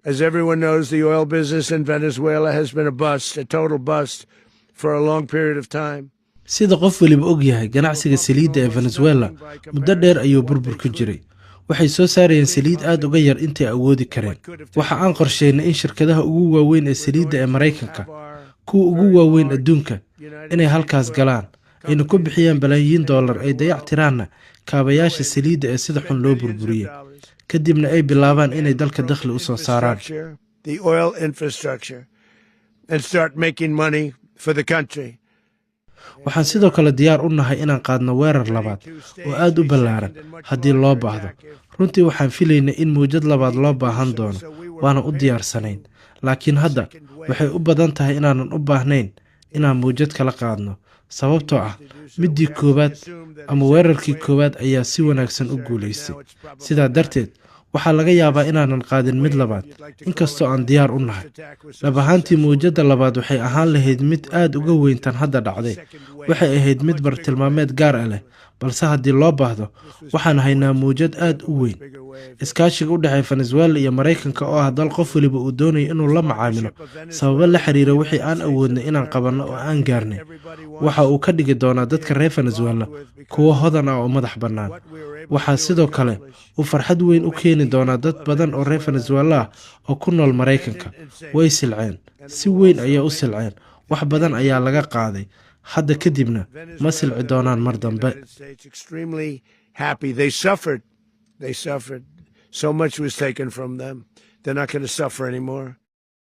As everyone knows, the oil business in Venezuela has been a bust, a total bust, for a long period of time. sida qof waliba og yahay ganacsiga saliidda ee Venezuela muddo dheer ayuu burbur ku jiray. waxay soo saarayeen saliid aad uga yar intay awoodi kareen. waxa aan qorsheynay in shirkadaha ugu waaweyn ee saliidda ee Mareykanka, kuwa ugu waaweyn adduunka, inay halkaas galaan, ayna ku bixiyaan balaayiin dollar ay dayactiraanna kaabayaasha saliidda ee sida xun loo burburiyey, kadibna ay bilaabaan inay dalka dakhli u soo saaraan. The oil infrastructure and start making money for the country. waxaan sidoo kale diyaar u nahay inaan qaadno weerar labaad oo aad u ballaaran haddii loo baahdo. runtii waxaan filaynay in mawjad labaad loo baahan doono, waana u diyaarsanayn. laakiin hadda waxay u badan tahay inaanan u baahnayn inaan mawjad kala qaadno, sababtoo ah middii koowaad ama weerarkii koowaad ayaa si wanaagsan u guulaystay. sidaa darteed waxaa laga yaabaa inaanan qaadin mid labaad, inkastoo aan diyaar u nahay. dhab ahaantii mawjadda labaad waxay ahaan lahayd mid aad uga weyn tan hadda dhacday. waxay ahayd mid bartilmaameed gaar ah leh, balse haddii loo baahdo waxaan haynaa mawjad aad u weyn. iskaashiga u dhexeeya Venezuela iyo Mareykanka oo ah dal qof waliba uu doonayo inuu la macaamilo sababo la xiriira wixii aan awoodnay inaan qabanno oo aan gaarnay, waxa uu ka dhigi doonaa dadka reer Venezuela kuwo hodan ah oo madax bannaan. waxaa sidoo kale uu farxad weyn u keeni doonaa dad badan oo reer Venezuela ah oo ku nool Mareykanka. way silceen, si weyn ayay u silceen, wax badan ayaa laga qaaday, hadda kadibna ma silci doonaan mar dambe. They suffered. So much was taken from them. They're not going to suffer anymore.